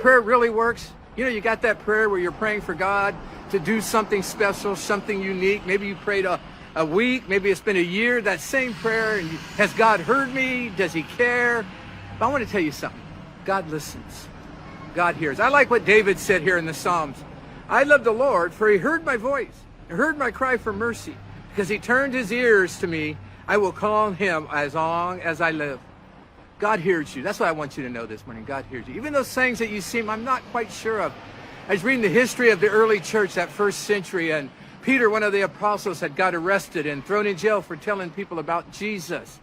prayer really works? You know, you got that prayer where you're praying for God to do something special, something unique. Maybe you prayed a week, maybe it's been a year, that same prayer. And has God heard me? Does he care? But I want to tell you something. God listens. God hears. I like what David said here in the Psalms. I love the Lord, for he heard my voice. He heard my cry for mercy. Because he turned his ears to me, I will call on him as long as I live. God hears you. That's what I want you to know this morning. God hears you. Even those things that you seem I'm not quite sure of. I was reading the history of the early church, that first century, and Peter, one of the apostles, had got arrested and thrown in jail for telling people about Jesus.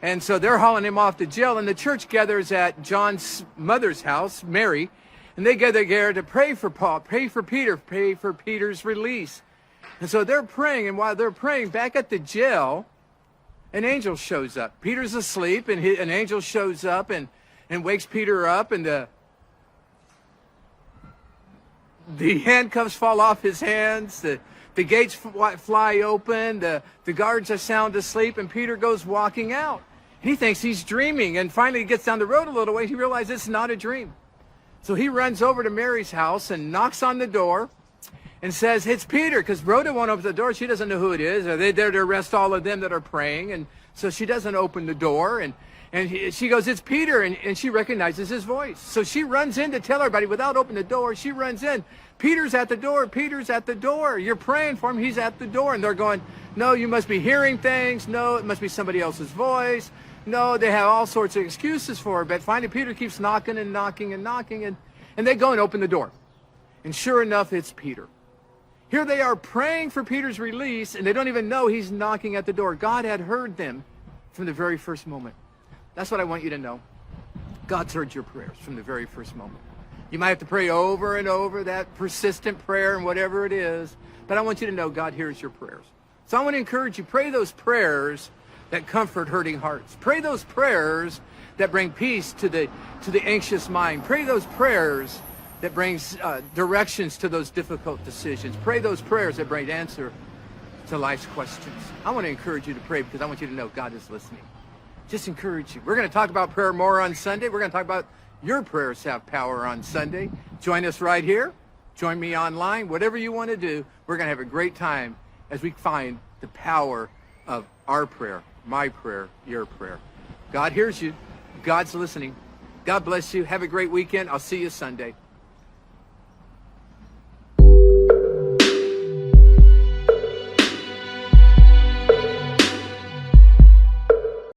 And so they're hauling him off to jail, and the church gathers at John's mother's house, Mary, and they gather there to pray for Paul, pray for Peter, pray for Peter's release. And so they're praying, and while they're praying, back at the jail, an angel shows up. Peter's asleep, and an angel shows up and wakes Peter up, and the handcuffs fall off his hands, the gates fly open, the guards are sound asleep, and Peter goes walking out. And he thinks he's dreaming, and finally he gets down the road a little way, he realizes it's not a dream. So he runs over to Mary's house and knocks on the door and says, it's Peter, because Rhoda won't open the door. She doesn't know who it is. Are they there to arrest all of them that are praying? And so she doesn't open the door. And she goes, it's Peter, and she recognizes his voice. So she runs in to tell everybody without opening the door. She runs in. Peter's at the door. Peter's at the door. You're praying for him. He's at the door. And they're going, no, you must be hearing things. No, it must be somebody else's voice. No, they have all sorts of excuses for her. But finally, Peter keeps knocking and knocking and knocking. And they go and open the door. And sure enough, it's Peter. Here they are praying for Peter's release, and they don't even know he's knocking at the door. God had heard them from the very first moment. That's what I want you to know. God's heard your prayers from the very first moment. You might have to pray over and over that persistent prayer and whatever it is, but I want you to know God hears your prayers. So I want to encourage you, pray those prayers that comfort hurting hearts. Pray those prayers that bring peace to the anxious mind. Pray those prayers that brings directions to those difficult decisions. Pray those prayers that bring answer to life's questions. I want to encourage you to pray because I want you to know God is listening. Just encourage you. We're going to talk about prayer more on Sunday. We're going to talk about your prayers have power on Sunday. Join us right here. Join me online. Whatever you want to do, we're going to have a great time as we find the power of our prayer, my prayer, your prayer. God hears you. God's listening. God bless you. Have a great weekend. I'll see you Sunday.